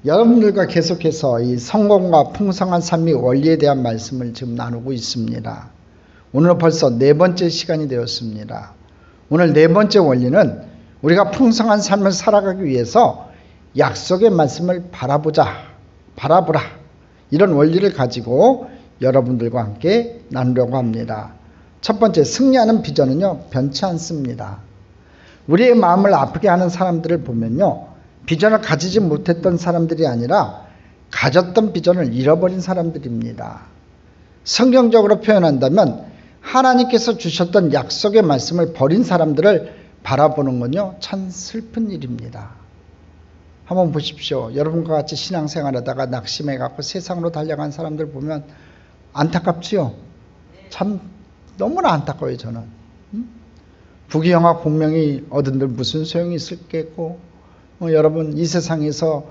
여러분들과 계속해서 이 성공과 풍성한 삶의 원리에 대한 말씀을 지금 나누고 있습니다. 오늘은 벌써 네 번째 시간이 되었습니다. 오늘 네 번째 원리는 우리가 풍성한 삶을 살아가기 위해서 약속의 말씀을 바라보라. 이런 원리를 가지고 여러분들과 함께 나누려고 합니다. 첫 번째, 승리하는 비전은요, 변치 않습니다. 우리의 마음을 아프게 하는 사람들을 보면요, 비전을 가지지 못했던 사람들이 아니라 가졌던 비전을 잃어버린 사람들입니다. 성경적으로 표현한다면 하나님께서 주셨던 약속의 말씀을 버린 사람들을 바라보는 건요, 참 슬픈 일입니다. 한번 보십시오. 여러분과 같이 신앙생활하다가 낙심해갖고 세상으로 달려간 사람들 보면 안타깝지요? 참 너무나 안타까워요, 저는. 부귀영화 공명이 얻은들 무슨 소용이 있을겠고, 여러분 이 세상에서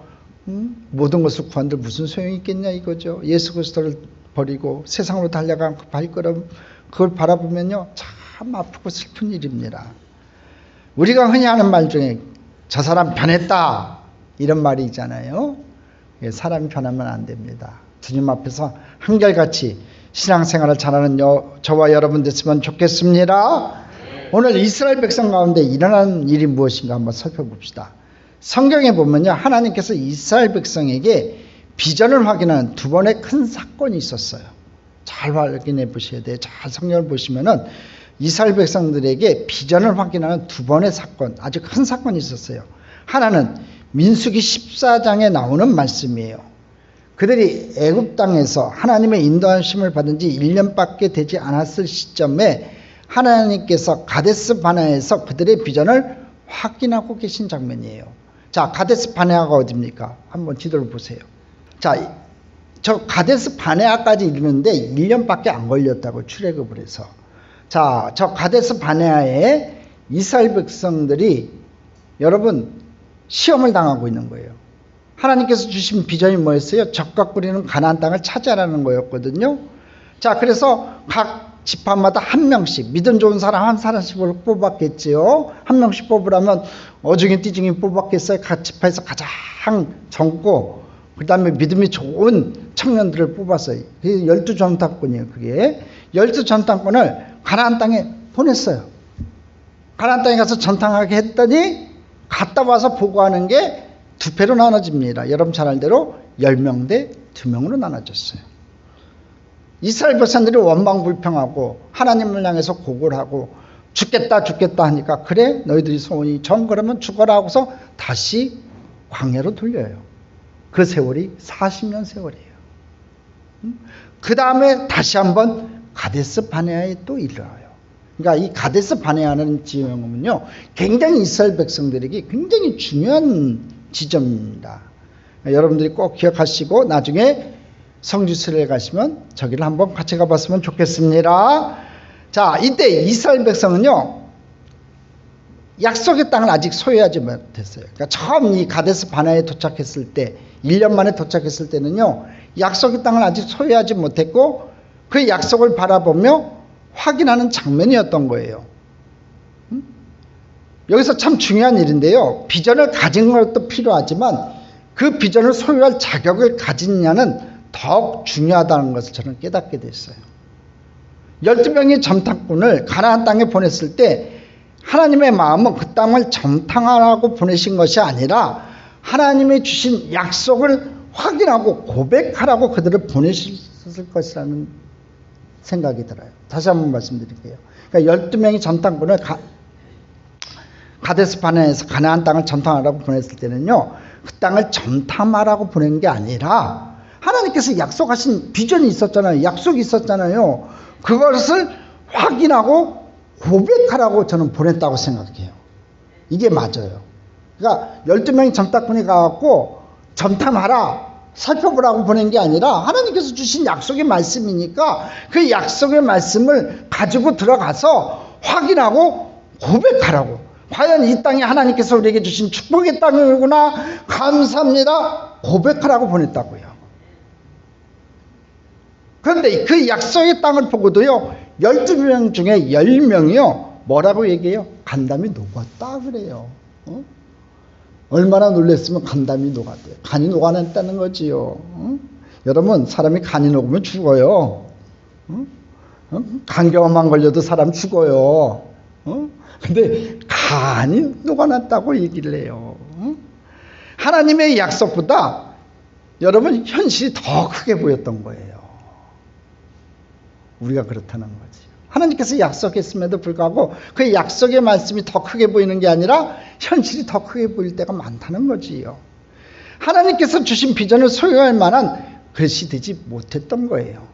모든 것을 구한들 무슨 소용이 있겠냐 이거죠. 예수 그리스도를 버리고 세상으로 달려간 그 발걸음, 그걸 바라보면요, 참 아프고 슬픈 일입니다. 우리가 흔히 하는 말 중에 저 사람 변했다 이런 말이 있잖아요. 사람이 변하면 안 됩니다. 주님 앞에서 한결같이 신앙생활을 잘하는 저와 여러분 됐으면 좋겠습니다. 오늘 이스라엘 백성 가운데 일어난 일이 무엇인가 한번 살펴봅시다. 성경에 보면요, 하나님께서 이스라엘 백성에게 비전을 확인하는 두 번의 큰 사건이 있었어요. 잘 확인해 보셔야 돼요. 잘 성경을 보시면은 이스라엘 백성들에게 비전을 확인하는 두 번의 사건, 아주 큰 사건이 있었어요. 하나는 민수기 14장에 나오는 말씀이에요. 그들이 애굽 땅에서 하나님의 인도하심을 받은 지 1년밖에 되지 않았을 시점에 하나님께서 가데스 바네아에서 그들의 비전을 확인하고 계신 장면이에요. 자, 가데스 바네아가 어디입니까? 한번 지도를 보세요. 자, 저 가데스 바네아까지 이르는데 1년밖에 안 걸렸다고 출애굽을 해서. 자, 저 가데스 바네아에 이스라엘 백성들이 여러분 시험을 당하고 있는 거예요. 하나님께서 주신 비전이 뭐였어요? 적과 꿀이는 가나안 땅을 차지하라는 거였거든요. 자, 그래서 각 지파마다 한 명씩, 믿음 좋은 사람 한 사람씩을 뽑았겠지요. 한 명씩 뽑으라면 어중이 띠중이 뽑았겠어요. 각 지파에서 가장 젊고 그 다음에 믿음이 좋은 청년들을 뽑았어요. 그게 12전당권이에요. 그게 12전당권을 가나안 땅에 보냈어요. 가나안 땅에 가서 전당하게 했더니 갔다 와서 보고하는 게 두 패로 나눠집니다. 여러분 잘 알 대로 10명 대 2명으로 나눠졌어요. 이스라엘 백성들이 원망불평하고 하나님을 향해서 고고를 하고 죽겠다 하니까 그래 너희들이 소원이 정 그러면 죽어라 하고서 다시 광야로 돌려요. 그 세월이 40년 세월이에요. 그 다음에 다시 한번 가데스 바네아에 또 이르러요. 그러니까 이 가데스 바네아라는 지명은요, 굉장히 이스라엘 백성들에게 굉장히 중요한 지점입니다. 여러분들이 꼭 기억하시고 나중에 성지순례에 가시면 저기를 한번 같이 가봤으면 좋겠습니다. 자, 이때 이스라엘 백성은요, 약속의 땅을 아직 소유하지 못했어요. 그러니까 처음 이 가데스 바네아에 도착했을 때, 1년 만에 도착했을 때는요, 약속의 땅을 아직 소유하지 못했고 그 약속을 바라보며 확인하는 장면이었던 거예요. 여기서 참 중요한 일인데요, 비전을 가진 것도 필요하지만 그 비전을 소유할 자격을 가지느냐는 더욱 중요하다는 것을 저는 깨닫게 됐어요. 12명의 점탕꾼을 가나안 땅에 보냈을 때 하나님의 마음은 그 땅을 점탕하라고 보내신 것이 아니라 하나님의 주신 약속을 확인하고 고백하라고 그들을 보내셨을 것이라는 생각이 들어요. 다시 한번 말씀드릴게요. 그러니까 12명의 점탕꾼을 가데스 바네아에서 가나안 땅을 점탕하라고 보냈을 때는요, 그 땅을 점탐하라고 보낸 게 아니라 하나님께서 약속하신 비전이 있었잖아요. 약속이 있었잖아요. 그것을 확인하고 고백하라고 저는 보냈다고 생각해요. 이게 맞아요. 그러니까 12명의 점탕꾼이 가갖고 점탐하라, 살펴보라고 보낸 게 아니라 하나님께서 주신 약속의 말씀이니까 그 약속의 말씀을 가지고 들어가서 확인하고 고백하라고. 과연 이 땅이 하나님께서 우리에게 주신 축복의 땅이구나, 감사합니다, 고백하라고 보냈다고요. 그런데 그 약속의 땅을 보고도요, 12명 중에 10명이요 뭐라고 얘기해요? 간담이 녹았다 그래요. 얼마나 놀랬으면 간담이 녹았대요. 간이 녹아냈다는 거지요. 여러분, 사람이 간이 녹으면 죽어요. 간경험만 걸려도 사람 죽어요. 근데 간이 녹아났다고 얘기를 해요. 하나님의 약속보다 여러분 현실이 더 크게 보였던 거예요. 우리가 그렇다는 거지. 하나님께서 약속했음에도 불구하고 그 약속의 말씀이 더 크게 보이는 게 아니라 현실이 더 크게 보일 때가 많다는 거지요. 하나님께서 주신 비전을 소유할 만한 것이 되지 못했던 거예요.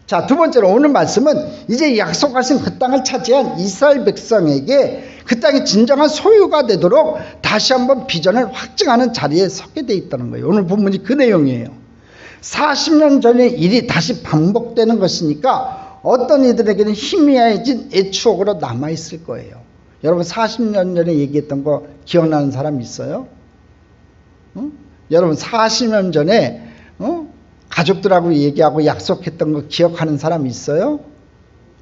자, 두 번째로 오늘 말씀은 이제 약속하신 그 땅을 차지한 이스라엘 백성에게 그 땅이 진정한 소유가 되도록 다시 한번 비전을 확증하는 자리에 서게 돼 있다는 거예요. 오늘 본문이 그 내용이에요. 40년 전의 일이 다시 반복되는 것이니까 어떤 이들에게는 희미해진 애추억으로 남아있을 거예요. 여러분 40년 전에 얘기했던 거 기억나는 사람 있어요? 여러분 40년 전에 가족들하고 얘기하고 약속했던 거 기억하는 사람 있어요?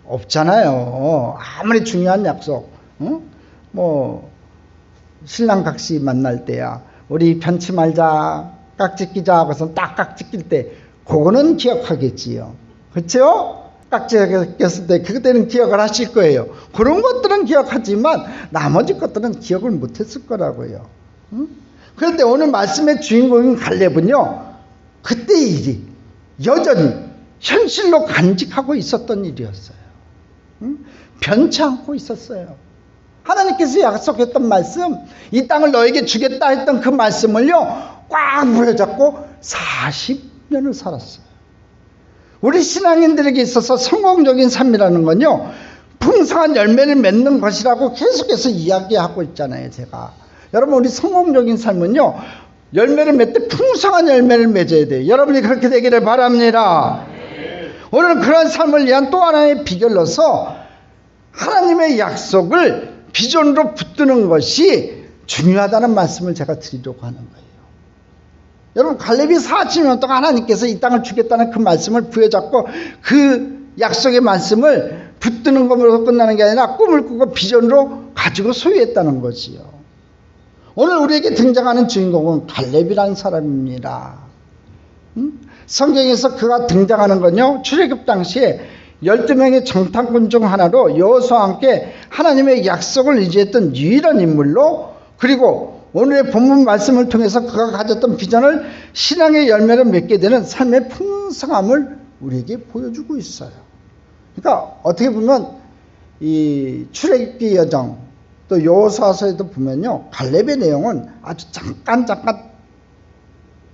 없잖아요. 아무리 중요한 약속. 뭐 신랑 각시 만날 때야 우리 편치 말자, 깍지 끼자 하고서 딱 깍지 낄 때 그거는 기억하겠지요. 그렇죠? 깍지 꼈을 때 그때는 기억을 하실 거예요. 그런 것들은 기억하지만 나머지 것들은 기억을 못했을 거라고요. 그런데 오늘 말씀의 주인공인 갈렙은요, 그때의 일이 여전히 현실로 간직하고 있었던 일이었어요. 변치 않고 있었어요. 하나님께서 약속했던 말씀, 이 땅을 너에게 주겠다 했던 그 말씀을요 꽉 부여잡고 40년을 살았어요. 우리 신앙인들에게 있어서 성공적인 삶이라는 건요 풍성한 열매를 맺는 것이라고 계속해서 이야기하고 있잖아요. 제가 여러분, 우리 성공적인 삶은요 열매를 맺되 풍성한 열매를 맺어야 돼요. 여러분이 그렇게 되기를 바랍니다. 오늘 그런 삶을 위한 또 하나의 비결로서 하나님의 약속을 비전으로 붙드는 것이 중요하다는 말씀을 제가 드리려고 하는 거예요. 여러분, 갈렙이 40년 동안 하나님께서 이 땅을 주겠다는 그 말씀을 부여잡고 그 약속의 말씀을 붙드는 것으로 끝나는 게 아니라 꿈을 꾸고 비전으로 가지고 소유했다는 거지요. 오늘 우리에게 등장하는 주인공은 갈렙이라는 사람입니다. 성경에서 그가 등장하는 건요 출애굽 당시에 12명의 정탐꾼 중 하나로 여호수아와 함께 하나님의 약속을 의지했던 유일한 인물로, 그리고 오늘의 본문 말씀을 통해서 그가 가졌던 비전을 신앙의 열매를 맺게 되는 삶의 풍성함을 우리에게 보여주고 있어요. 그러니까 어떻게 보면 이 출애굽기 여정 또 여호수아서에도 보면요 갈렙의 내용은 아주 잠깐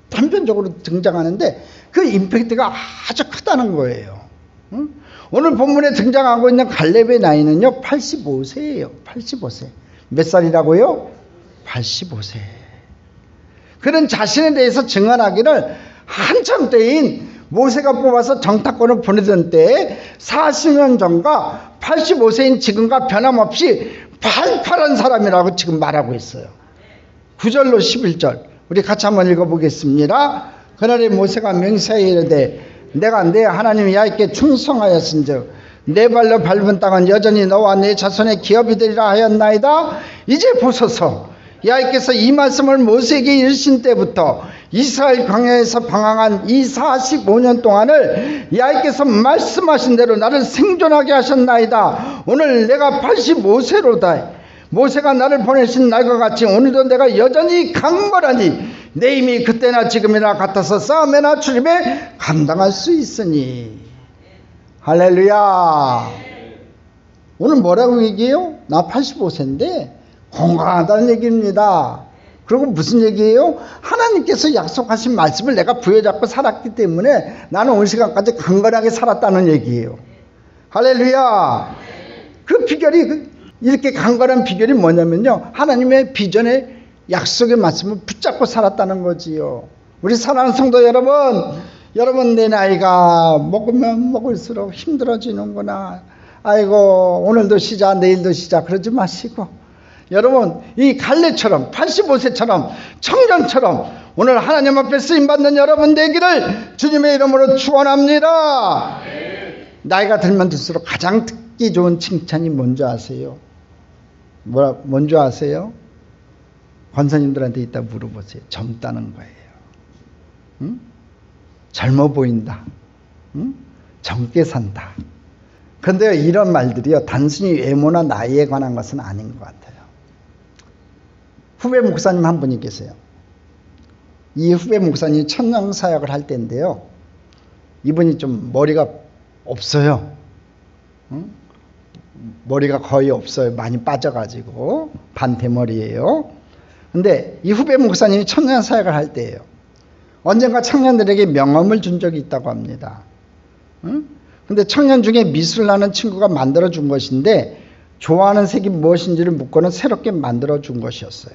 단편적으로 등장하는데 그 임팩트가 아주 크다는 거예요. 오늘 본문에 등장하고 있는 갈렙의 나이는요 85세예요. 85세. 몇 살이라고요? 85세. 그는 자신에 대해서 증언하기를 한참 때인 모세가 뽑아서 정탐꾼을 보내던 때에 40년 전과 85세인 지금과 변함없이 발팔한 사람이라고 지금 말하고 있어요. 9절로 11절 우리 같이 한번 읽어보겠습니다. 그날에 모세가 명세하여 이르되 내가 내 하나님 야훼께 충성하였은즉 내 발로 밟은 땅은 여전히 너와 내 자손의 기업이 되리라 하였나이다. 이제 보소서, 야훼께서 이 말씀을 모세에게 이르신 때부터 이스라엘 광야에서 방황한 이 45년 동안을 야훼께서 말씀하신 대로 나를 생존하게 하셨나이다. 오늘 내가 85세로다. 모세가 나를 보내신 날과 같이 오늘도 내가 여전히 강건하니 내 힘이 그때나 지금이나 같아서 싸움에나 출입에 감당할 수 있으니. 할렐루야. 오늘 뭐라고 얘기해요? 나 85세인데 건강하다는 얘기입니다. 그리고 무슨 얘기예요? 하나님께서 약속하신 말씀을 내가 부여잡고 살았기 때문에 나는 오늘 시간까지 강건하게 살았다는 얘기예요. 할렐루야. 그 비결이, 이렇게 강건한 비결이 뭐냐면요 하나님의 비전의 약속의 말씀을 붙잡고 살았다는 거지요. 우리 사랑하는 성도 여러분 내 나이가 먹으면 먹을수록 힘들어지는구나. 아이고 오늘도 쉬자 내일도 쉬자 그러지 마시고, 여러분 이 갈렙처럼 85세처럼 청년처럼 오늘 하나님 앞에 쓰임받는 여러분 되기를 주님의 이름으로 축원합니다. 나이가 들면 들수록 가장 듣기 좋은 칭찬이 뭔지 아세요? 뭔지 아세요? 권사님들한테 이따 물어보세요. 젊다는 거예요. 응? 젊어 보인다. 응? 젊게 산다. 그런데 이런 말들이요, 단순히 외모나 나이에 관한 것은 아닌 것 같아요. 후배 목사님 한 분이 계세요. 이 후배 목사님이 천령 사역을 할 때인데요, 이분이 좀 머리가 없어요. 응? 머리가 거의 없어요. 많이 빠져가지고 반대머리예요. 근데 이 후배 목사님이 청년 사역을 할 때예요. 언젠가 청년들에게 명함을 준 적이 있다고 합니다. 응? 근데 청년 중에 미술을 하는 친구가 만들어 준 것인데 좋아하는 색이 무엇인지를 묻고는 새롭게 만들어 준 것이었어요.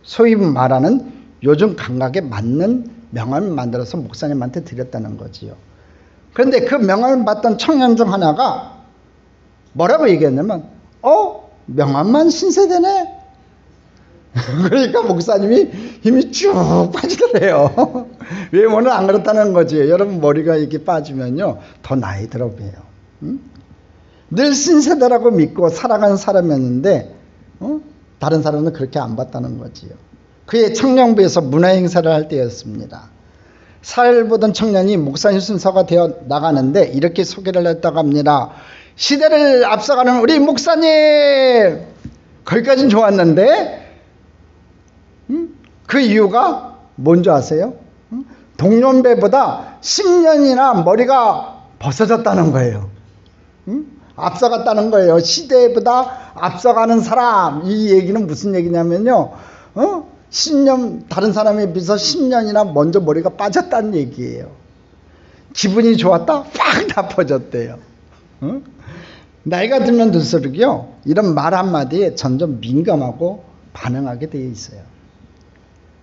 소위 말하는 요즘 감각에 맞는 명함을 만들어서 목사님한테 드렸다는 거지요. 그런데 그 명함을 받던 청년 중 하나가 뭐라고 얘기했냐면, 명함만 신세대네. 그러니까 목사님이 힘이 쭉 빠지더래요. 외모는 안 그렇다는 거지. 여러분 머리가 이렇게 빠지면요 더 나이 들어 보여요. 응? 늘 신세대라고 믿고 살아가는 사람이었는데 다른 사람은 그렇게 안 봤다는 거지요. 그의 청년부에서 문화행사를 할 때였습니다. 사회를 보던 청년이 목사님 순서가 되어 나가는데 이렇게 소개를 했다고 합니다. 시대를 앞서가는 우리 목사님! 거기까지는 좋았는데 그 이유가 뭔지 아세요? 동년배보다 10년이나 머리가 벗어졌다는 거예요. 앞서갔다는 거예요. 시대보다 앞서가는 사람. 이 얘기는 무슨 얘기냐면요, 10년 다른 사람에 비해서 10년이나 먼저 머리가 빠졌다는 얘기예요. 기분이 좋았다? 확 나빠졌대요. 나이가 들면 들수록요 이런 말 한마디에 점점 민감하고 반응하게 되어 있어요.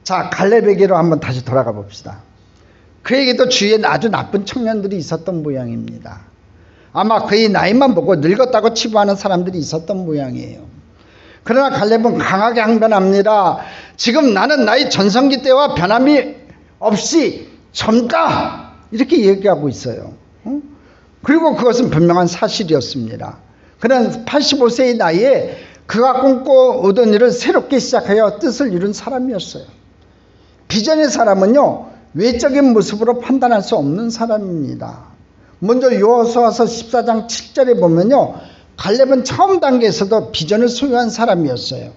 자, 갈렙에게로 한번 다시 돌아가 봅시다. 그에게도 주위에 아주 나쁜 청년들이 있었던 모양입니다. 아마 그의 나이만 보고 늙었다고 치부하는 사람들이 있었던 모양이에요. 그러나 갈렙은 강하게 항변합니다. 지금 나는 나의 전성기 때와 변함이 없이 젊다, 이렇게 얘기하고 있어요. 그리고 그것은 분명한 사실이었습니다. 그는 85세의 나이에 그가 꿈꿔오던 일을 새롭게 시작하여 뜻을 이룬 사람이었어요. 비전의 사람은요 외적인 모습으로 판단할 수 없는 사람입니다. 먼저 여호수아서 14장 7절에 보면요, 갈렙은 처음 단계에서도 비전을 소유한 사람이었어요.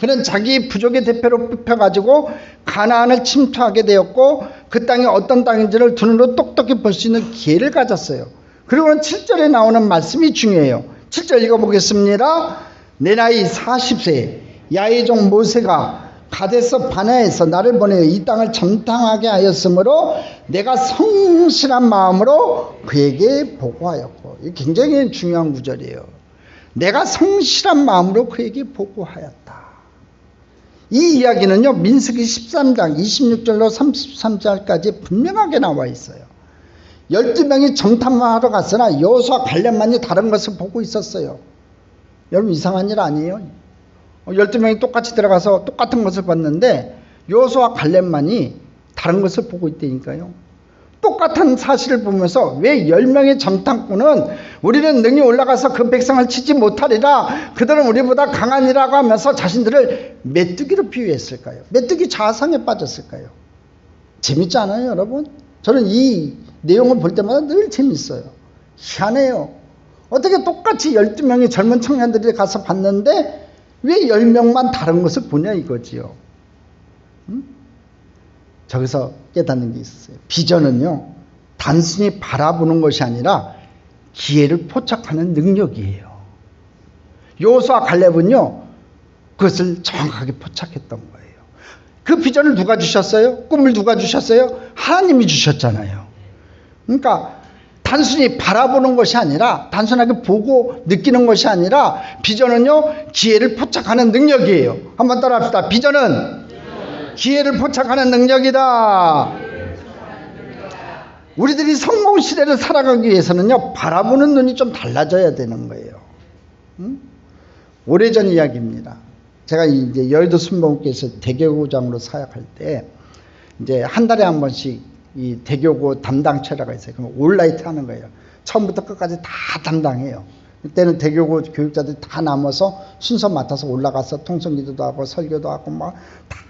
그는 자기 부족의 대표로 뽑혀가지고 가나안을 침투하게 되었고 그 땅이 어떤 땅인지를 두 눈으로 똑똑히 볼 수 있는 기회를 가졌어요. 그리고는 7절에 나오는 말씀이 중요해요. 7절 읽어보겠습니다. 내 나이 40세 야의 종 모세가 가데스 바네아에서 나를 보내어 이 땅을 정탐하게 하였으므로 내가 성실한 마음으로 그에게 보고하였고. 이게 굉장히 중요한 구절이에요. 내가 성실한 마음으로 그에게 보고하였다. 이 이야기는요 민수기 13장 26절로 33절까지 분명하게 나와 있어요. 12명이 정탐하러 갔으나 여호수아 갈렙만이 다른 것을 보고 있었어요. 여러분 이상한 일 아니에요? 12명이 똑같이 들어가서 똑같은 것을 봤는데 여호수아 갈렙만이 다른 것을 보고 있다니까요. 똑같은 사실을 보면서 왜 10명의 정탐꾼은 우리는 능히 올라가서 그 백성을 치지 못하리라, 그들은 우리보다 강하니라고 하면서 자신들을 메뚜기로 비유했을까요? 메뚜기 자상에 빠졌을까요? 재밌지 않아요 여러분? 저는 이 내용을 볼 때마다 늘 재밌어요. 희한해요. 어떻게 똑같이 12명의 젊은 청년들이 가서 봤는데 왜 10명만 다른 것을 보냐 이거지요. 저기서 깨닫는 게 있었어요. 비전은요 단순히 바라보는 것이 아니라 기회를 포착하는 능력이에요. 여호수아 갈렙은요 그것을 정확하게 포착했던 거예요. 그 비전을 누가 주셨어요? 꿈을 누가 주셨어요? 하나님이 주셨잖아요. 그러니까 단순히 바라보는 것이 아니라, 단순하게 보고 느끼는 것이 아니라 비전은요 기회를 포착하는 능력이에요. 한번 따라합시다. 비전은 기회를 포착하는 능력이다. 우리들이 성공 시대를 살아가기 위해서는요 바라보는 눈이 좀 달라져야 되는 거예요. 오래전 이야기입니다. 제가 이제 여의도 순복음교회에서 대교구장으로 사역할 때 이제 한 달에 한 번씩 이 대교구 담당 체라가 있어요. 그럼 올라이트 하는 거예요. 처음부터 끝까지 다 담당해요. 그때는 대교구 교육자들이 다 남아서 순서 맡아서 올라가서 통성기도도 하고 설교도 하고 막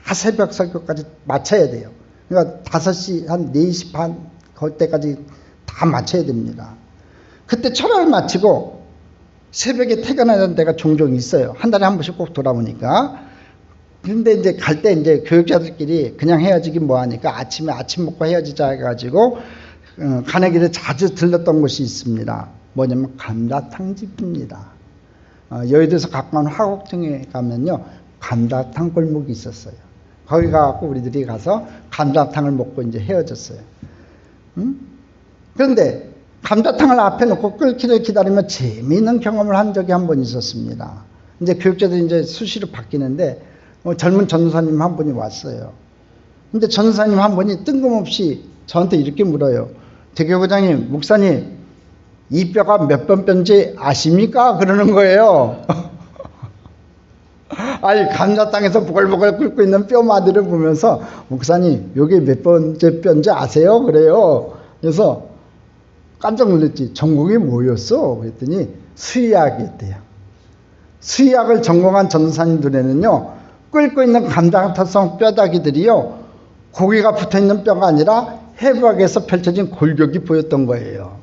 다 새벽 설교까지 마쳐야 돼요. 그러니까 5시 한 4시 반 그때까지 다 마쳐야 됩니다. 그때 철학을 마치고 새벽에 퇴근하는 데가 종종 있어요. 한 달에 한 번씩 꼭 돌아오니까. 근데 이제 갈 때 이제 교육자들끼리 그냥 헤어지긴 뭐하니까 아침에 아침 먹고 헤어지자 해가지고 가는 길에 자주 들렀던 곳이 있습니다. 뭐냐면 감자탕집입니다. 여의도에서 가까운 화곡동에 가면요 감자탕 골목이 있었어요. 거기 가고 우리들이 가서 감자탕을 먹고 이제 헤어졌어요. 그런데 감자탕을 앞에 놓고 끓기를 기다리며 재미있는 경험을 한 적이 한 번 있었습니다. 이제 교육자들이 이제 수시로 바뀌는데 젊은 전도사님 한 분이 왔어요. 근데 전도사님 한 분이 뜬금없이 저한테 이렇게 물어요. 대교구장님, 목사님, 이 뼈가 몇 번 뼈인지 아십니까? 그러는 거예요. 아니, 감자탕에서 보글보글 끓고 있는 뼈마디를 보면서 목사님, 요게 몇 번째 뼈인지 아세요? 그래요. 그래서 깜짝 놀랐지. 전공이 뭐였어? 그랬더니 수의학이었대요. 수의학을 전공한 전도사님 눈에는요, 끓고 있는 감자탕성 뼈다귀들이요, 고기가 붙어있는 뼈가 아니라 해부학에서 펼쳐진 골격이 보였던 거예요.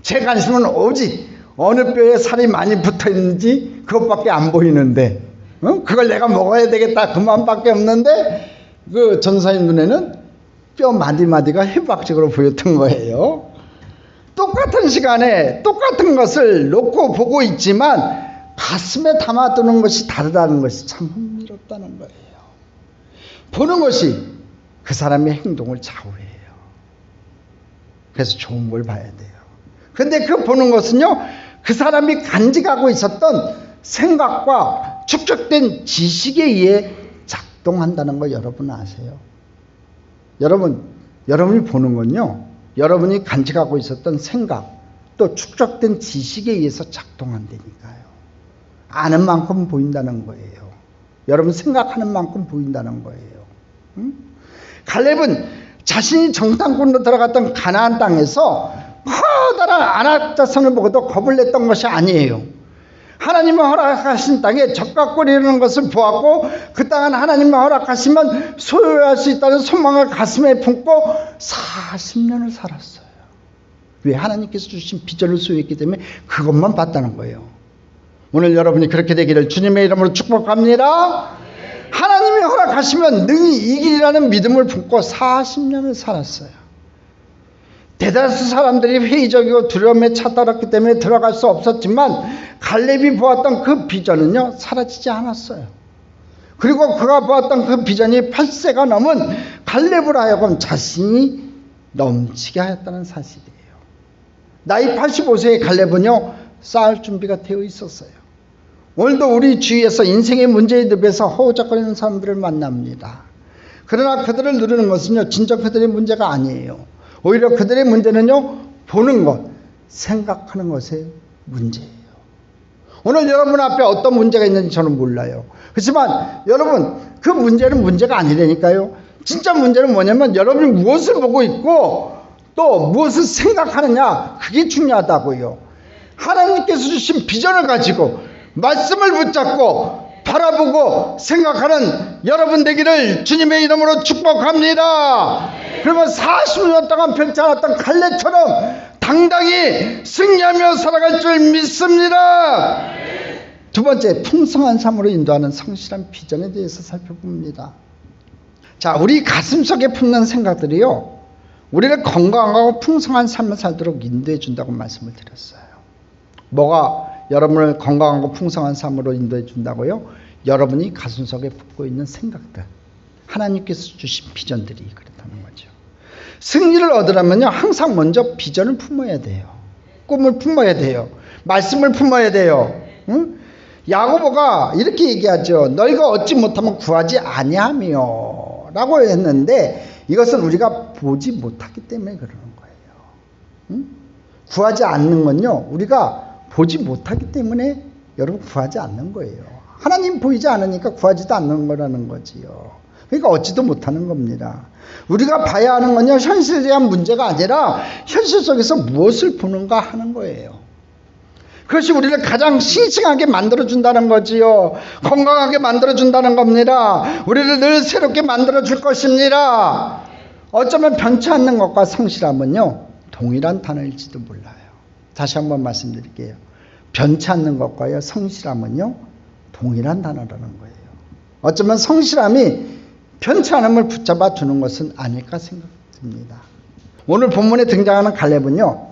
제 관심은 오직 어느 뼈에 살이 많이 붙어있는지 그것밖에 안 보이는데 그걸 내가 먹어야 되겠다 그만밖에 없는데 그 전사님 눈에는 뼈 마디마디가 해부학적으로 보였던 거예요. 똑같은 시간에 똑같은 것을 놓고 보고 있지만 가슴에 담아두는 것이 다르다는 것이 참 흥미롭다는 거예요. 보는 것이 그 사람의 행동을 좌우해요. 그래서 좋은 걸 봐야 돼요. 그런데 그 보는 것은요, 그 사람이 간직하고 있었던 생각과 축적된 지식에 의해 작동한다는 거 여러분 아세요? 여러분이 보는 건요, 여러분이 간직하고 있었던 생각, 또 축적된 지식에 의해서 작동한다니까요. 아는 만큼 보인다는 거예요. 여러분 생각하는 만큼 보인다는 거예요. 갈렙은 자신이 정탐꾼으로 들어갔던 가나안 땅에서 커다란 안악자손을 보고도 겁을 냈던 것이 아니에요. 하나님의 허락하신 땅에 적과 꿀이 흐르는 것을 보았고 그 땅은 하나님의 허락하시면 소유할 수 있다는 소망을 가슴에 품고 40년을 살았어요. 왜? 하나님께서 주신 비전을 소유했기 때문에 그것만 봤다는 거예요. 오늘 여러분이 그렇게 되기를 주님의 이름으로 축복합니다. 하나님이 허락하시면 능히 이기리라는 믿음을 품고 40년을 살았어요. 대다수 사람들이 회의적이고 두려움에 차떨었기 때문에 들어갈 수 없었지만 갈렙이 보았던 그 비전은요, 사라지지 않았어요. 그리고 그가 보았던 그 비전이 8세가 넘은 갈렙으로 하여금 자신이 넘치게 하였다는 사실이에요. 나이 85세의 갈렙은요, 쌓을 준비가 되어 있었어요. 오늘도 우리 주위에서 인생의 문제에 늪에서 허우적거리는 사람들을 만납니다. 그러나 그들을 누르는 것은요, 진짜 그들의 문제가 아니에요. 오히려 그들의 문제는요, 보는 것, 생각하는 것의 문제예요. 오늘 여러분 앞에 어떤 문제가 있는지 저는 몰라요. 그렇지만 여러분, 그 문제는 문제가 아니라니까요. 진짜 문제는 뭐냐면 여러분이 무엇을 보고 있고 또 무엇을 생각하느냐, 그게 중요하다고요. 하나님께서 주신 비전을 가지고 말씀을 붙잡고 바라보고 생각하는 여러분 되기를 주님의 이름으로 축복합니다. 그러면 40년 동안 펼치 않았던 갈렙처럼 당당히 승리하며 살아갈 줄 믿습니다. 두 번째, 풍성한 삶으로 인도하는 성실한 비전에 대해서 살펴봅니다. 자, 우리 가슴속에 품는 생각들이요, 우리를 건강하고 풍성한 삶을 살도록 인도해 준다고 말씀을 드렸어요. 뭐가 여러분을 건강하고 풍성한 삶으로 인도해 준다고요? 여러분이 가슴속에 품고 있는 생각들, 하나님께서 주신 비전들이 그렇다는 거죠. 승리를 얻으려면요, 항상 먼저 비전을 품어야 돼요. 꿈을 품어야 돼요. 말씀을 품어야 돼요. 응? 야고보가 이렇게 얘기하죠. 너희가 얻지 못하면 구하지 아니하며 라고 했는데, 이것은 우리가 보지 못하기 때문에 그러는 거예요. 응? 구하지 않는 건요, 우리가 보지 못하기 때문에 여러분 구하지 않는 거예요. 하나님 보이지 않으니까 구하지도 않는 거라는 거지요. 그러니까 얻지도 못하는 겁니다. 우리가 봐야 하는 건요, 현실에 대한 문제가 아니라 현실 속에서 무엇을 보는가 하는 거예요. 그것이 우리를 가장 싱싱하게 만들어준다는 거지요. 건강하게 만들어준다는 겁니다. 우리를 늘 새롭게 만들어줄 것입니다. 어쩌면 변치 않는 것과 성실함은요, 동일한 단어일지도 몰라요. 다시 한번 말씀드릴게요. 변치 않는 것과요, 성실함은요, 동일한 단어라는 거예요. 어쩌면 성실함이 변치 않음을 붙잡아 두는 것은 아닐까 생각됩니다. 오늘 본문에 등장하는 갈렙은요,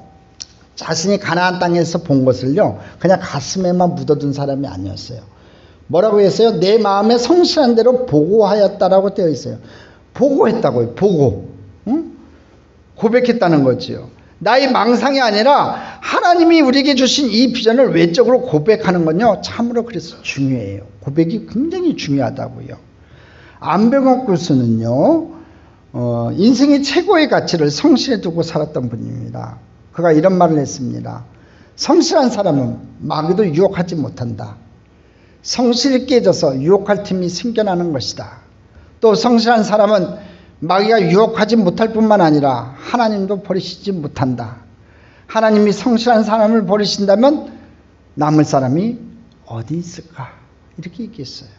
자신이 가나안 땅에서 본 것을요, 그냥 가슴에만 묻어둔 사람이 아니었어요. 뭐라고 했어요? 내 마음에 성실한 대로 보고하였다라고 되어 있어요. 보고했다고요. 보고. 응? 고백했다는 거지요. 나의 망상이 아니라 하나님이 우리에게 주신 이 비전을 외적으로 고백하는 건요, 참으로 그래서 중요해요. 고백이 굉장히 중요하다고요. 안병옥 교수는요, 인생의 최고의 가치를 성실에 두고 살았던 분입니다. 그가 이런 말을 했습니다. 성실한 사람은 마귀도 유혹하지 못한다. 성실이 깨져서 유혹할 틈이 생겨나는 것이다. 또 성실한 사람은 마귀가 유혹하지 못할 뿐만 아니라 하나님도 버리시지 못한다. 하나님이 성실한 사람을 버리신다면 남을 사람이 어디 있을까? 이렇게 얘기했어요.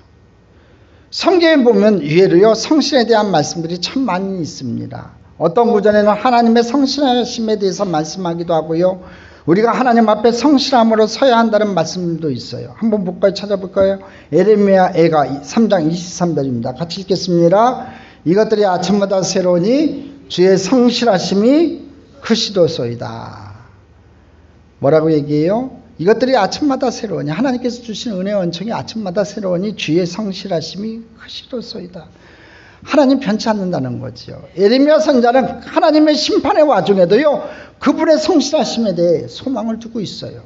성경에 보면 의외로요, 성실에 대한 말씀들이 참 많이 있습니다. 어떤 구절에는 하나님의 성실하심에 대해서 말씀하기도 하고요, 우리가 하나님 앞에 성실함으로 서야 한다는 말씀도 있어요. 한번 볼까요? 찾아볼까요? 에레미야 애가 3장 23절입니다. 같이 읽겠습니다. 이것들이 아침마다 새로우니 주의 성실하심이 크시도소이다. 뭐라고 얘기해요? 이것들이 아침마다 새로우니, 하나님께서 주신 은혜의 은총이 아침마다 새로우니 주의 성실하심이 크시도소이다. 하나님 변치 않는다는 거죠. 예레미야 선지자는 하나님의 심판의 와중에도요, 그분의 성실하심에 대해 소망을 두고 있어요.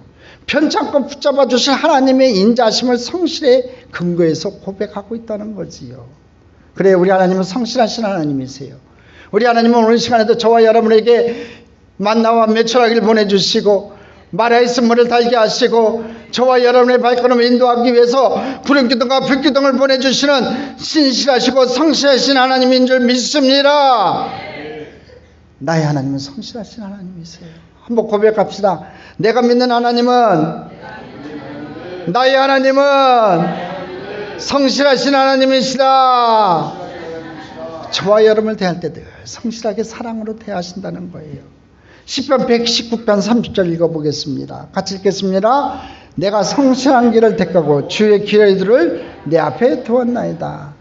변치 않고 붙잡아 주실 하나님의 인자하심을 성실에 근거해서 고백하고 있다는 거지요. 그래, 우리 하나님은 성실하신 하나님이세요. 우리 하나님은 오늘 시간에도 저와 여러분에게 만나와 메추라기를 보내주시고 마라의 쓴물을 달게 하시고 저와 여러분의 발걸음을 인도하기 위해서 구름기둥과 불기둥을 보내주시는 신실하시고 성실하신 하나님인 줄 믿습니다. 나의 하나님은 성실하신 하나님이세요. 한번 고백합시다. 내가 믿는 하나님은, 나의 하나님은 성실하신 하나님이시다. 저와 여러분을 대할 때 늘 성실하게 사랑으로 대하신다는 거예요. 시편 119편 30절 읽어보겠습니다. 같이 읽겠습니다. 내가 성실한 길을 택하고 주의 길들을 내 앞에 두었나이다.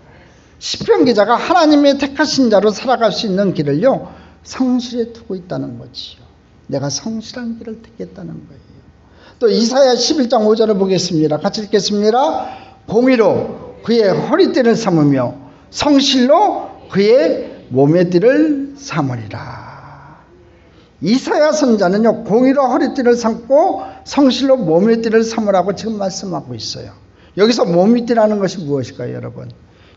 시편 기자가 하나님의 택하신 자로 살아갈 수 있는 길을요, 성실에 두고 있다는 거지요. 내가 성실한 길을 택했다는 거예요. 또 이사야 11장 5절을 보겠습니다. 같이 읽겠습니다. 공의로 그의 허리띠를 삼으며 성실로 그의 몸의 띠를 삼으리라. 이사야 선자는요, 공의로 허리띠를 삼고 성실로 몸의 띠를 삼으라고 지금 말씀하고 있어요. 여기서 몸의 띠라는 것이 무엇일까요, 여러분?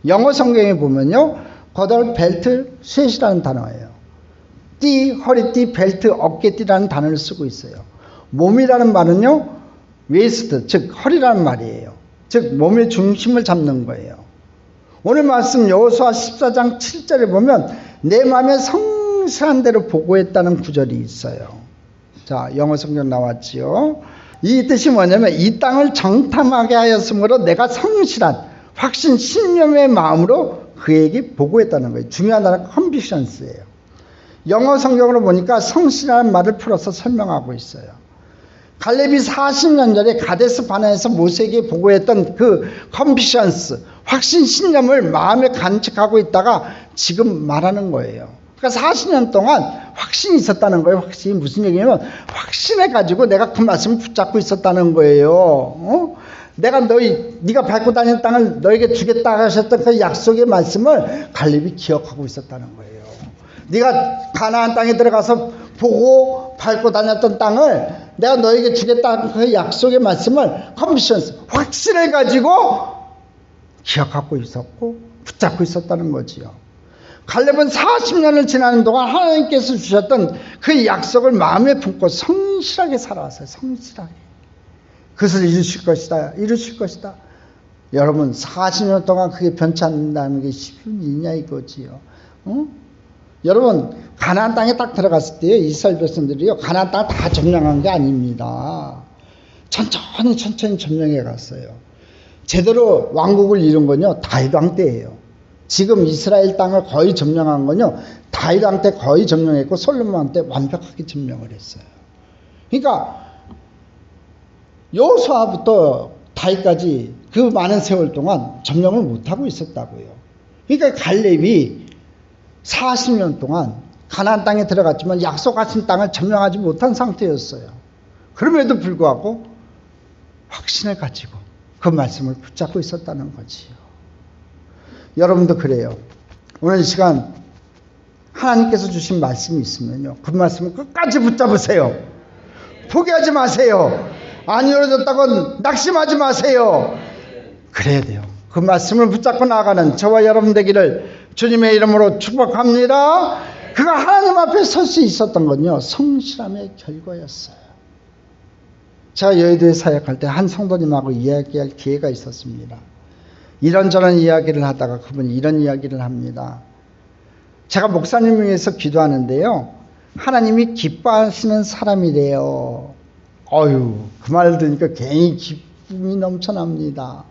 영어 성경에 보면요, 겉을 벨트 셋이라는 단어예요. 띠, 허리띠, 벨트, 어깨띠라는 단어를 쓰고 있어요. 몸이라는 말은요, 웨이스트, 즉 허리라는 말이에요. 즉 몸의 중심을 잡는 거예요. 오늘 말씀 여호수아 14장 7절에 보면 내 마음에 성실한 대로 보고했다는 구절이 있어요. 자, 영어 성경 나왔지요. 이 뜻이 뭐냐면 이 땅을 정탐하게 하였으므로 내가 성실한 확신 신념의 마음으로 그에게 보고했다는 거예요. 중요한 단어는 컨비션스예요. 영어 성경으로 보니까 성실한 말을 풀어서 설명하고 있어요. 갈렙이 40년 전에 가데스 바네아에서 모세에게 보고했던 그 컨비션스, 확신 신념을 마음에 간직하고 있다가 지금 말하는 거예요. 그러니까 40년 동안 확신이 있었다는 거예요. 확신이 무슨 얘기냐면 확신해 가지고 내가 그 말씀을 붙잡고 있었다는 거예요. 내가 네가 밟고 다니는 땅을 너에게 주겠다 하셨던 그 약속의 말씀을 갈렙이 기억하고 있었다는 거예요. 네가 가나안 땅에 들어가서 보고 밟고 다녔던 땅을 내가 너에게 주겠다 그 약속의 말씀을 컨비션스, 확신해 가지고 기억하고 있었고 붙잡고 있었다는 거지요. 갈렙은 40년을 지나는 동안 하나님께서 주셨던 그 약속을 마음에 품고 성실하게 살아왔어요. 성실하게. 그것을 이루실 것이다. 이루실 것이다. 여러분 40년 동안 그게 변치 않는다는 게 쉬운 일이냐 이거지요. 여러분 가나안 땅에 딱 들어갔을 때요, 이스라엘 백성들이요 가나안 땅을 다 점령한 게 아닙니다. 천천히 점령해 갔어요. 제대로 왕국을 이룬 건요, 다윗 왕 때예요. 지금 이스라엘 땅을 거의 점령한 건요, 다윗 왕 때 거의 점령했고 솔로몬 왕 때 완벽하게 점령을 했어요. 그러니까 여호수아부터 다윗까지 그 많은 세월 동안 점령을 못하고 있었다고요. 그러니까 갈렙이 40년 동안 가나안 땅에 들어갔지만 약속하신 땅을 점령하지 못한 상태였어요. 그럼에도 불구하고 확신을 가지고 그 말씀을 붙잡고 있었다는 거지요. 여러분도 그래요. 오늘 이 시간 하나님께서 주신 말씀이 있으면요, 그 말씀을 끝까지 붙잡으세요. 포기하지 마세요. 안 이루어졌다고 낙심하지 마세요. 그래야 돼요. 그 말씀을 붙잡고 나아가는 저와 여러분 되기를 주님의 이름으로 축복합니다. 그가 하나님 앞에 설 수 있었던 건요, 성실함의 결과였어요. 제가 여의도에 사역할 때 한 성도님하고 이야기할 기회가 있었습니다. 이런저런 이야기를 하다가 그분이 이런 이야기를 합니다. 제가 목사님을 위해서 기도하는데요, 하나님이 기뻐하시는 사람이래요. 그 말을 들으니까 괜히 기쁨이 넘쳐납니다.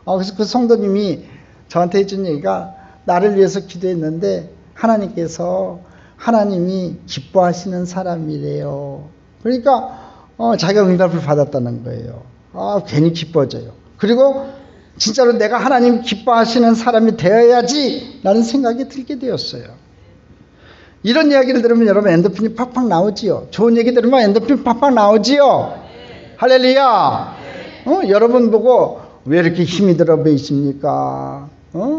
그래서 그 성도님이 저한테 해준 얘기가, 나를 위해서 기도했는데 하나님이 기뻐하시는 사람이래요. 그러니까 자기가 응답을 받았다는 거예요. 괜히 기뻐져요. 그리고 진짜로 내가 하나님 기뻐하시는 사람이 되어야지 라는 생각이 들게 되었어요. 이런 이야기를 들으면 여러분 엔도핀이 팍팍 나오지요. 좋은 얘기 들으면 엔도핀 팍팍 나오지요. 할렐루야. 여러분 보고 왜 이렇게 힘이 들어 보이십니까?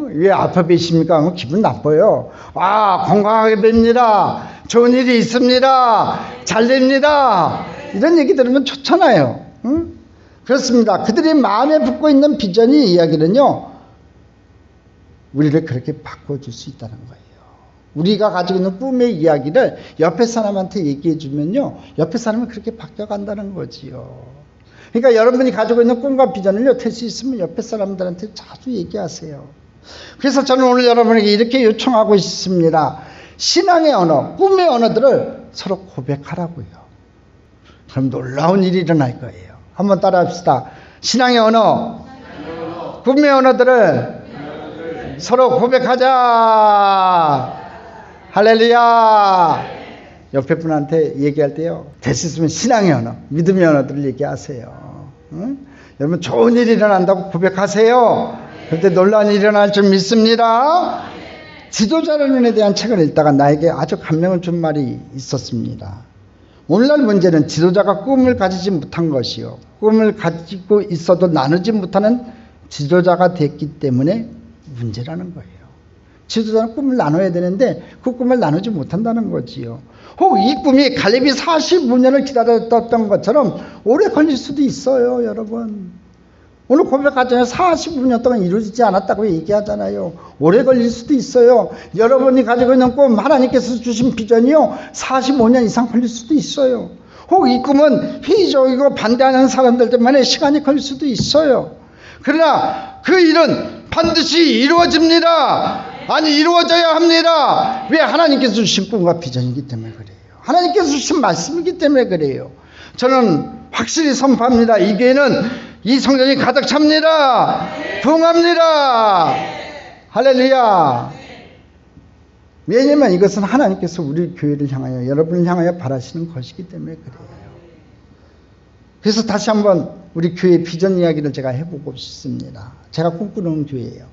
왜 아파 보이십니까? 기분 나빠요. 건강하게 뵙니다. 좋은 일이 있습니다. 잘 됩니다. 이런 얘기 들으면 좋잖아요. 그렇습니다. 그들이 마음에 품고 있는 비전이 이야기는요, 우리를 그렇게 바꿔줄 수 있다는 거예요. 우리가 가지고 있는 꿈의 이야기를 옆에 사람한테 얘기해 주면요, 옆에 사람은 그렇게 바뀌어간다는 거지요. 그러니까 여러분이 가지고 있는 꿈과 비전을요, 될 수 있으면 옆에 사람들한테 자주 얘기하세요. 그래서 저는 오늘 여러분에게 이렇게 요청하고 있습니다. 신앙의 언어, 꿈의 언어들을 서로 고백하라고요. 그럼 놀라운 일이 일어날 거예요. 한번 따라 합시다. 신앙의 언어, 꿈의 언어들을 서로 고백하자. 할렐루야. 옆에 분한테 얘기할 때요, 될 수 있으면 신앙의 언어, 믿음의 언어들을 얘기하세요. 여러분 좋은 일이 일어난다고 고백하세요. 그때 놀라운 일이 일어날 줄 믿습니다. 지도자론에 대한 책을 읽다가 나에게 아주 감명을 준 말이 있었습니다. 오늘날 문제는 지도자가 꿈을 가지지 못한 것이요, 꿈을 가지고 있어도 나누지 못하는 지도자가 됐기 때문에 문제라는 거예요. 지도자는 꿈을 나눠야 되는데 그 꿈을 나누지 못한다는 거지요. 혹 이 꿈이 갈렙이 45년을 기다렸던 것처럼 오래 걸릴 수도 있어요. 여러분, 오늘 고백하잖아요. 45년 동안 이루어지지 않았다고 얘기하잖아요. 오래 걸릴 수도 있어요. 여러분이 가지고 있는 꿈, 하나님께서 주신 비전이요, 45년 이상 걸릴 수도 있어요. 혹 이 꿈은 회의적이고 반대하는 사람들 때문에 시간이 걸릴 수도 있어요. 그러나 그 일은 반드시 이루어집니다. 아니, 이루어져야 합니다. 왜? 하나님께서 주신 꿈과 비전이기 때문에 그래요. 하나님께서 주신 말씀이기 때문에 그래요. 저는 확실히 선포합니다. 이 교회는 이 성전이 가득 찹니다. 부흥합니다. 할렐루야. 왜냐면 이것은 하나님께서 우리 교회를 향하여, 여러분을 향하여 바라시는 것이기 때문에 그래요. 그래서 다시 한번 우리 교회 비전 이야기를 제가 해보고 싶습니다. 제가 꿈꾸는 교회예요.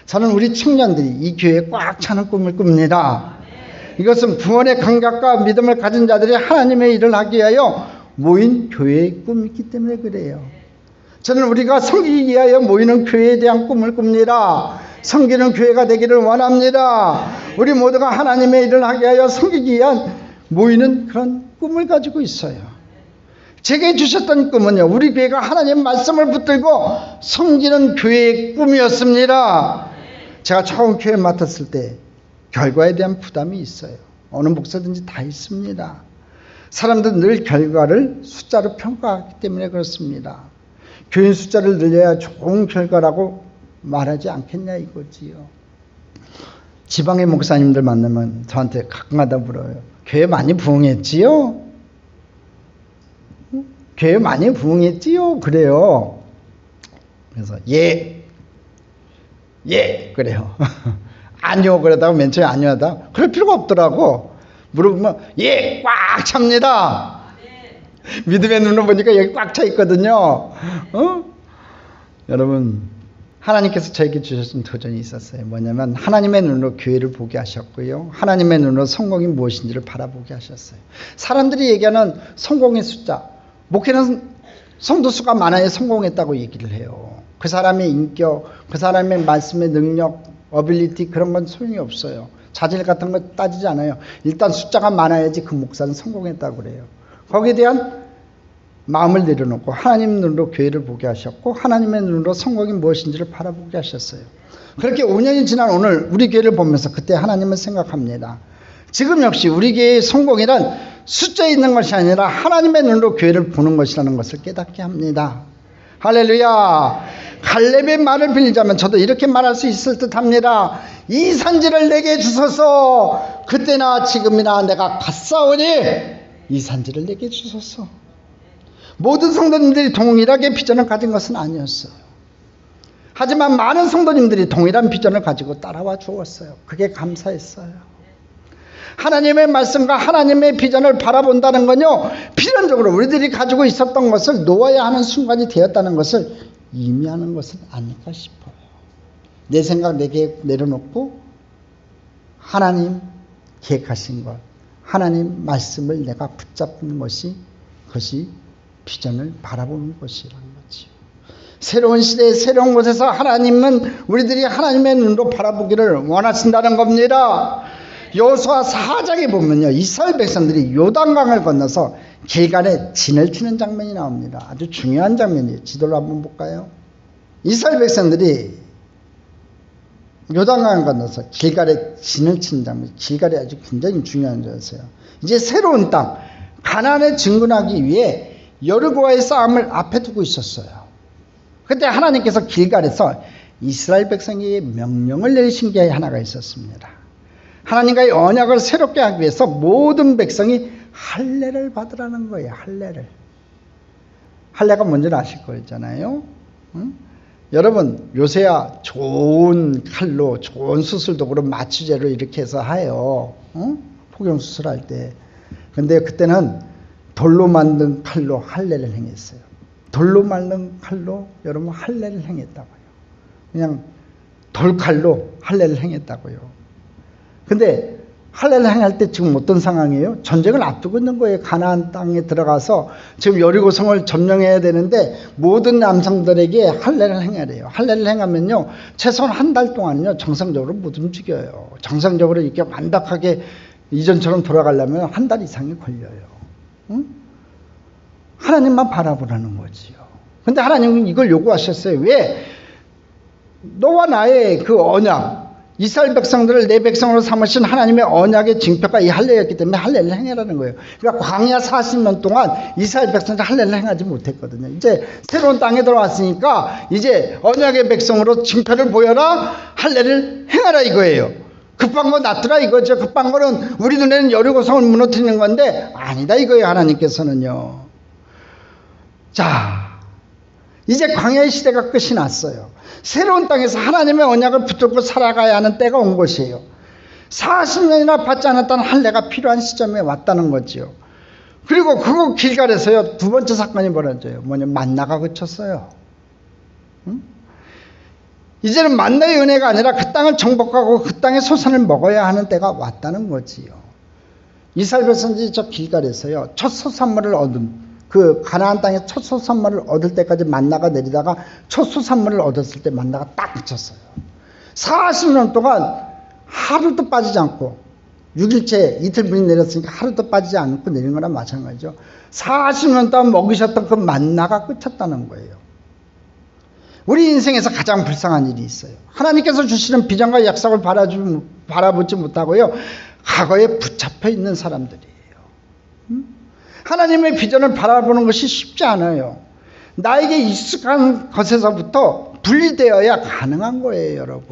저는 우리 청년들이 이 교회에 꽉 차는 꿈을 꿉니다. 이것은 구원의 감각과 믿음을 가진 자들이 하나님의 일을 하기 위하여 모인 교회의 꿈이기 때문에 그래요. 저는 우리가 섬기기 위하여 모이는 교회에 대한 꿈을 꿉니다. 섬기는 교회가 되기를 원합니다. 우리 모두가 하나님의 일을 하기 위하여 섬기기 위한 모이는 그런 꿈을 가지고 있어요. 제게 주셨던 꿈은요, 우리 교회가 하나님 말씀을 붙들고 섬기는 교회의 꿈이었습니다. 제가 처음 교회 맡았을 때 결과에 대한 부담이 있어요. 어느 목사든지 다 있습니다. 사람들은 늘 결과를 숫자로 평가하기 때문에 그렇습니다. 교인 숫자를 늘려야 좋은 결과라고 말하지 않겠냐 이거지요. 지방의 목사님들 만나면 저한테 가끔가다 물어요. 교회 많이 부흥했지요? 교회 많이 부흥했지요. 그래요. 그래서 예 그래요. 아니요 그러다가 맨 처음에 아니요 하다 그럴 필요가 없더라고. 물어보면 예 꽉 찹니다. 믿음의 눈을 보니까 여기 꽉 차 있거든요. 여러분 하나님께서 저에게 주셨던 도전이 있었어요. 뭐냐면 하나님의 눈으로 교회를 보게 하셨고요. 하나님의 눈으로 성공이 무엇인지를 바라보게 하셨어요. 사람들이 얘기하는 성공의 숫자, 목회는 성도 수가 많아야 성공했다고 얘기를 해요. 그 사람의 인격, 그 사람의 말씀의 능력, 어빌리티 그런 건 소용이 없어요. 자질 같은 거 따지지 않아요. 일단 숫자가 많아야지 그 목사는 성공했다고 그래요. 거기에 대한 마음을 내려놓고 하나님 눈으로 교회를 보게 하셨고 하나님의 눈으로 성공이 무엇인지를 바라보게 하셨어요. 그렇게 5년이 지난 오늘 우리 교회를 보면서 그때 하나님을 생각합니다. 지금 역시 우리 교회의 성공이란 숫자에 있는 것이 아니라 하나님의 눈으로 교회를 보는 것이라는 것을 깨닫게 합니다. 할렐루야. 갈렙의 말을 빌리자면 저도 이렇게 말할 수 있을 듯 합니다. 이 산지를 내게 주소서. 그때나 지금이나 내가 갔사오니 이 산지를 내게 주소서. 모든 성도님들이 동일하게 비전을 가진 것은 아니었어요. 하지만 많은 성도님들이 동일한 비전을 가지고 따라와 주었어요. 그게 감사했어요. 하나님의 말씀과 하나님의 비전을 바라본다는 건요, 필연적으로 우리들이 가지고 있었던 것을 놓아야 하는 순간이 되었다는 것을 의미하는 것은 아닐까 싶어요. 내 생각, 내 계획 내려놓고 하나님 계획하신 것, 하나님 말씀을 내가 붙잡는 것이 그것이 비전을 바라보는 것이라는 거지요. 새로운 시대에 새로운 곳에서 하나님은 우리들이 하나님의 눈으로 바라보기를 원하신다는 겁니다. 여호수아 4장에 보면요, 이스라엘 백성들이 요단강을 건너서 길갈에 진을 치는 장면이 나옵니다. 아주 중요한 장면이에요. 지도를 한번 볼까요? 이스라엘 백성들이 요단강을 건너서 길갈에 진을 치는 장면, 길갈이 아주 굉장히 중요한 장면이에요. 이제 새로운 땅 가나안에 진군하기 위해 여리고와의 싸움을 앞에 두고 있었어요. 그때 하나님께서 길갈에서 이스라엘 백성에게 명령을 내리신 게 하나가 있었습니다. 하나님과의 언약을 새롭게 하기 위해서 모든 백성이 할례를 받으라는 거예요. 할례가 뭔지 아실 거잖아요. 응? 여러분 요새야 좋은 칼로 좋은 수술도구로 마취제로 이렇게 해서 해요. 응? 포경수술할 때. 근데 그때는 돌로 만든 칼로 할례를 행했어요. 돌로 만든 칼로 여러분 할례를 행했다고요. 그냥 돌칼로 할례를 행했다고요. 근데 할례를 행할 때 지금 어떤 상황이에요? 전쟁을 앞두고 있는 거예요. 가나안 땅에 들어가서 지금 여리고성을 점령해야 되는데 모든 남성들에게 할례를 행하래요. 할례를 행하면요, 최소한 한 달 동안요 정상적으로 못 움직여요. 정상적으로 이렇게 완벽하게 이전처럼 돌아가려면 한 달 이상이 걸려요. 응? 하나님만 바라보라는 거지요. 근데 하나님은 이걸 요구하셨어요. 왜? 너와 나의 그 언약, 이스라엘 백성들을 내 백성으로 삼으신 하나님의 언약의 징표가 이 할례였기 때문에 할례를 행하라는 거예요. 그러니까 광야 40년 동안 이스라엘 백성들 할례를 행하지 못했거든요. 이제 새로운 땅에 들어왔으니까 이제 언약의 백성으로 징표를 보여라, 할례를 행하라 이거예요. 급한 거 놔두라 이거죠. 급한 거는 우리 눈에는 여리고성을 무너뜨리는 건데 아니다 이거예요. 하나님께서는요. 자, 이제 광야의 시대가 끝이 났어요. 새로운 땅에서 하나님의 언약을 붙들고 살아가야 하는 때가 온 것이에요. 40년이나 받지 않았다는 할례가 필요한 시점에 왔다는 거지요. 그리고 그거 길갈에서요 두 번째 사건이 벌어져요. 뭐냐면 만나가 그쳤어요. 응? 이제는 만나의 은혜가 아니라 그 땅을 정복하고 그 땅의 소산을 먹어야 하는 때가 왔다는 거지요. 이스라엘 백성들이 저 길갈에서요 첫 소산물을 얻은 그 가나안 땅의 첫 소산물을 얻을 때까지 만나가 내리다가 첫 소산물을 얻었을 때 만나가 딱 그쳤어요. 40년 동안 하루도 빠지지 않고 6일째 이틀분이 내렸으니까 하루도 빠지지 않고 내린 거나 마찬가지죠. 40년 동안 먹으셨던 그 만나가 그쳤다는 거예요. 우리 인생에서 가장 불쌍한 일이 있어요. 하나님께서 주시는 비전과 약속을 바라보지 못하고요 과거에 붙잡혀 있는 사람들이에요. 하나님의 비전을 바라보는 것이 쉽지 않아요. 나에게 익숙한 것에서부터 분리되어야 가능한 거예요.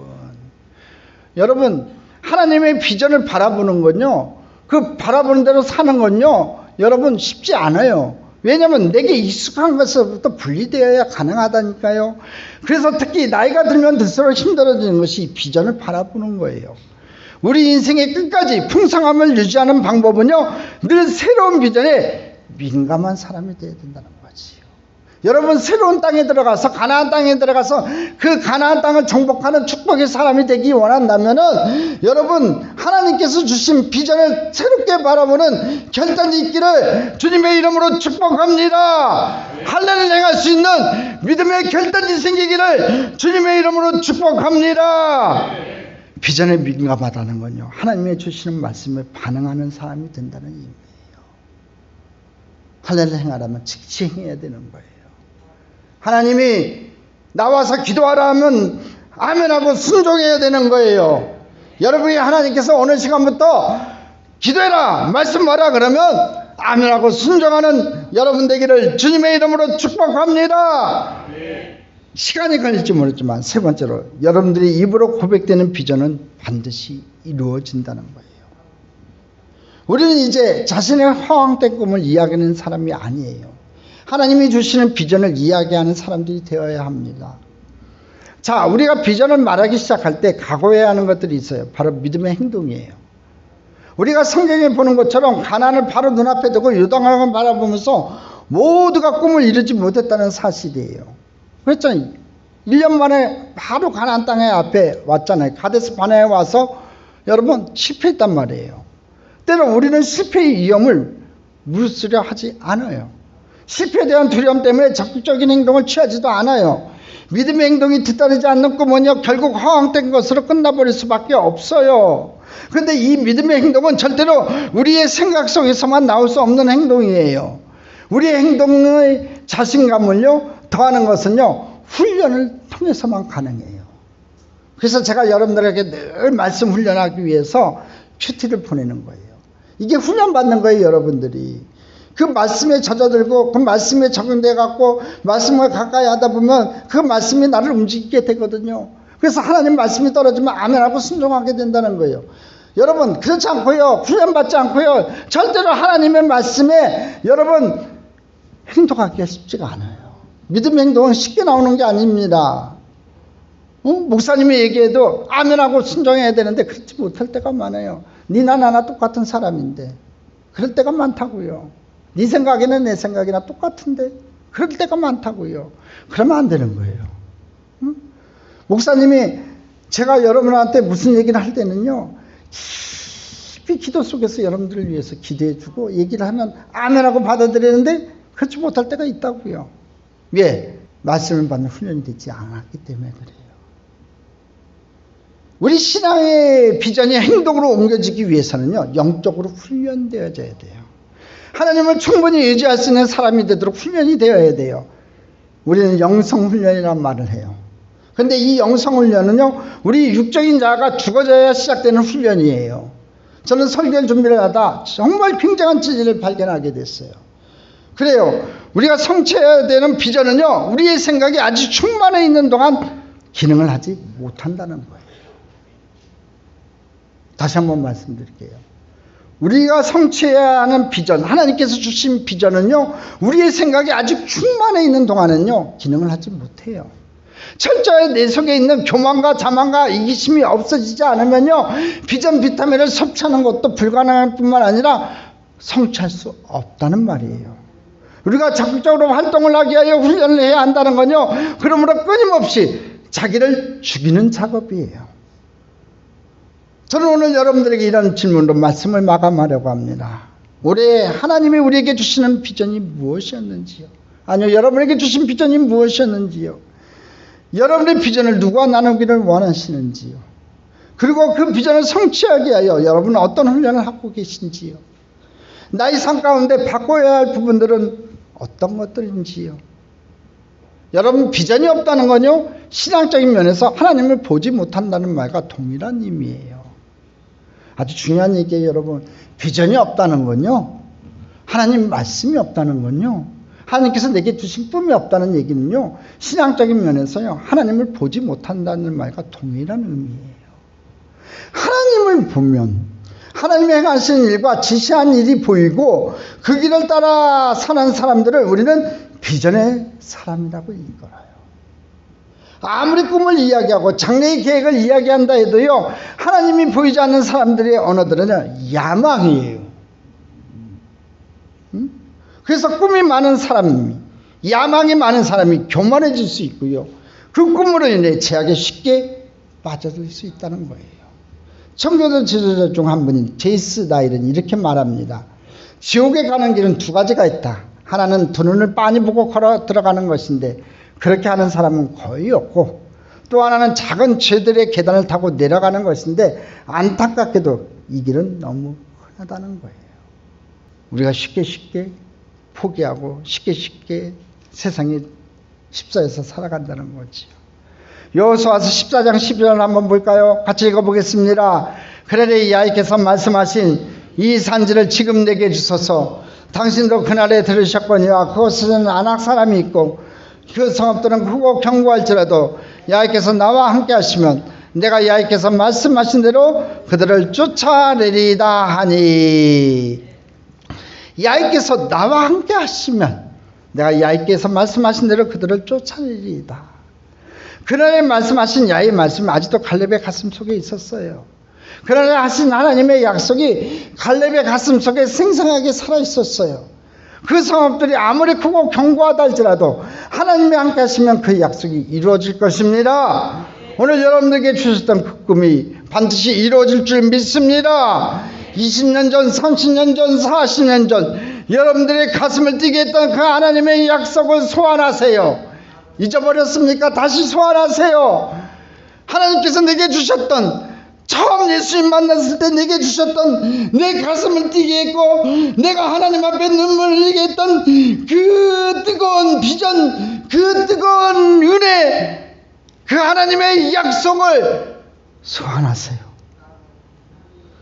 여러분 하나님의 비전을 바라보는 건요, 그 바라보는 대로 사는 건요 여러분 쉽지 않아요. 왜냐하면 내게 익숙한 것으로부터 분리되어야 가능하다니까요. 그래서 특히 나이가 들면 들수록 힘들어지는 것이 비전을 바라보는 거예요. 우리 인생의 끝까지 풍성함을 유지하는 방법은요, 늘 새로운 비전에 민감한 사람이 되어야 된다는 거지요. 여러분, 새로운 땅에 들어가서, 가나안 땅에 들어가서 그 가나안 땅을 정복하는 축복의 사람이 되기 원한다면은, 여러분, 하나님께서 주신 비전을 새롭게 바라보는 결단이 있기를 주님의 이름으로 축복합니다. 할례를 행할 수 있는 믿음의 결단이 생기기를 주님의 이름으로 축복합니다. 비전에 민감하다는 건요, 하나님의 주시는 말씀에 반응하는 사람이 된다는 의미예요. 할례를 행하려면 즉시 행해야 되는 거예요. 하나님이 나와서 기도하라 하면 아멘하고 순종해야 되는 거예요. 여러분이 하나님께서 오늘 시간부터 기도해라, 말씀 봐라 그러면 아멘하고 순종하는 여러분 되기를 주님의 이름으로 축복합니다. 시간이 걸릴지 모르지만 세 번째로, 여러분들이 입으로 고백되는 비전은 반드시 이루어진다는 거예요. 우리는 이제 자신의 허황된 꿈을 이야기하는 사람이 아니에요. 하나님이 주시는 비전을 이야기하는 사람들이 되어야 합니다. 자, 우리가 비전을 말하기 시작할 때 각오해야 하는 것들이 있어요. 바로 믿음의 행동이에요. 우리가 성경에 보는 것처럼 가나안을 바로 눈앞에 두고 요단강을 바라보면서 모두가 꿈을 이루지 못했다는 사실이에요. 그랬잖아요. 1년 만에 바로 가나안 땅에 앞에 왔잖아요. 가데스 바네아에 와서 여러분 실패했단 말이에요. 때로 우리는 실패의 위험을 무릅쓰려 하지 않아요. 실패에 대한 두려움 때문에 적극적인 행동을 취하지도 않아요. 믿음의 행동이 뒤따르지 않는 꿈은요, 결국 허황된 것으로 끝나버릴 수밖에 없어요. 그런데 이 믿음의 행동은 절대로 우리의 생각 속에서만 나올 수 없는 행동이에요. 우리의 행동의 자신감을요 더하는 것은요 훈련을 통해서만 가능해요. 그래서 제가 여러분들에게 늘 말씀 훈련하기 위해서 큐티를 보내는 거예요. 이게 훈련받는 거예요. 여러분들이 그 말씀에 젖어들고 그 말씀에 적용돼 갖고 말씀을 가까이 하다 보면 그 말씀이 나를 움직이게 되거든요. 그래서 하나님 말씀이 떨어지면 아멘하고 순종하게 된다는 거예요. 여러분, 그렇지 않고요, 훈련받지 않고요, 절대로 하나님의 말씀에 여러분 행동하기가 쉽지가 않아요. 믿음의 행동은 쉽게 나오는 게 아닙니다. 목사님이 얘기해도 아멘하고 순종해야 되는데 그렇지 못할 때가 많아요. 니나 나나 똑같은 사람인데 그럴 때가 많다고요. 네 생각이나 내 생각이나 똑같은데 그럴 때가 많다고요. 그러면 안 되는 거예요. 목사님이 제가 여러분한테 무슨 얘기를 할 때는요, 깊이 기도 속에서 여러분들을 위해서 기도해주고 얘기를 하면 아멘하고 받아들이는데 그렇지 못할 때가 있다고요. 왜? 말씀을 받는 훈련이 되지 않았기 때문에 그래요. 우리 신앙의 비전이 행동으로 옮겨지기 위해서는요, 영적으로 훈련되어져야 돼요. 하나님을 충분히 의지할 수 있는 사람이 되도록 훈련이 되어야 돼요. 우리는 영성훈련이라는 말을 해요. 그런데 이 영성훈련은요, 우리 육적인 자가 죽어져야 시작되는 훈련이에요. 저는 설교 준비를 하다 정말 굉장한 진리를 발견하게 됐어요. 그래요. 우리가 성취해야 되는 비전은요, 우리의 생각이 아주 충만해 있는 동안 기능을 하지 못한다는 거예요. 다시 한번 말씀드릴게요. 우리가 성취해야 하는 비전, 하나님께서 주신 비전은요, 우리의 생각이 아직 충만해 있는 동안은요, 기능을 하지 못해요. 철저히 내 속에 있는 교만과 자만과 이기심이 없어지지 않으면요, 비전 비타민을 섭취하는 것도 불가능할 뿐만 아니라 성취할 수 없다는 말이에요. 우리가 적극적으로 활동을 하기 위하여 훈련을 해야 한다는 건요, 그러므로 끊임없이 자기를 죽이는 작업이에요. 저는 오늘 여러분들에게 이런 질문으로 말씀을 마감하려고 합니다. 올해 하나님이 우리에게 주시는 비전이 무엇이었는지요? 아니요, 여러분에게 주신 비전이 무엇이었는지요? 여러분의 비전을 누구와 나누기를 원하시는지요? 그리고 그 비전을 성취하기 위하여 여러분은 어떤 훈련을 하고 계신지요? 나의 삶 가운데 바꿔야 할 부분들은 어떤 것들인지요? 여러분, 비전이 없다는 건요, 신앙적인 면에서 하나님을 보지 못한다는 말과 동일한 의미예요. 아주 중요한 얘기예요. 여러분, 비전이 없다는 건요, 하나님 말씀이 없다는 건요, 하나님께서 내게 주신 꿈이 없다는 얘기는요, 신앙적인 면에서요, 하나님을 보지 못한다는 말과 동일한 의미예요. 하나님을 보면, 하나님이 행하신 일과 지시한 일이 보이고 그 길을 따라 사는 사람들을 우리는 비전의 사람이라고 일컬어요. 아무리 꿈을 이야기하고 장래의 계획을 이야기한다 해도요, 하나님이 보이지 않는 사람들의 언어들은 야망이에요. 그래서 꿈이 많은 사람이, 야망이 많은 사람이 교만해질 수 있고요, 그 꿈으로 인해 제약에 쉽게 빠져들 수 있다는 거예요. 청교도 지도자 중 한 분인 제이스 나일은 이렇게 말합니다. 지옥에 가는 길은 두 가지가 있다. 하나는 두 눈을 빤히 보고 걸어 들어가는 것인데 그렇게 하는 사람은 거의 없고, 또 하나는 작은 죄들의 계단을 타고 내려가는 것인데 안타깝게도 이 길은 너무 흔하다는 거예요. 우리가 쉽게 포기하고 쉽게 세상에 십자에서 살아간다는 거지요. 여호수아서 14장 11절 한번 볼까요? 같이 읽어보겠습니다. 그날에 여호와께서 말씀하신 이 산지를 지금 내게 주소서. 당신도 그날에 들으셨거니와 그곳에는 아낙 사람이 있고 그 성읍들은 크고 견고할지라도 여호와께서 나와 함께 하시면 내가 여호와께서 말씀하신 대로 그들을 쫓아내리다 하니. 여호와께서 나와 함께 하시면 내가 여호와께서 말씀하신 대로 그들을 쫓아내리다. 그날에 말씀하신 야의 말씀이 아직도 갈렙의 가슴 속에 있었어요. 그날에 하신 하나님의 약속이 갈렙의 가슴 속에 생생하게 살아있었어요. 그 성읍들이 아무리 크고 견고하다 할지라도 하나님이 함께 하시면 그 약속이 이루어질 것입니다. 오늘 여러분들에게 주셨던 그 꿈이 반드시 이루어질 줄 믿습니다. 20년 전, 30년 전, 40년 전 여러분들의 가슴을 뛰게 했던 그 하나님의 약속을 소환하세요. 잊어버렸습니까? 다시 소환하세요. 하나님께서 내게 주셨던, 처음 예수님 만났을 때 내게 주셨던, 내 가슴을 뛰게 했고 내가 하나님 앞에 눈물을 흘리게 했던 그 뜨거운 비전, 그 뜨거운 은혜, 그 하나님의 약속을 소환하세요.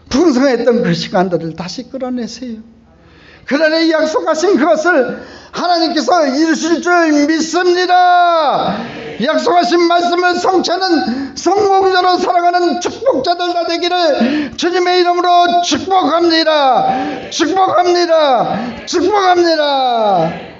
풍성했던 그 시간들을 다시 끌어내세요. 그날에 약속하신 그것을 하나님께서 이루실 줄 믿습니다. 약속하신 말씀을 성취하는 성공자로 살아가는 축복자들 다 되기를 주님의 이름으로 축복합니다. 축복합니다. 축복합니다.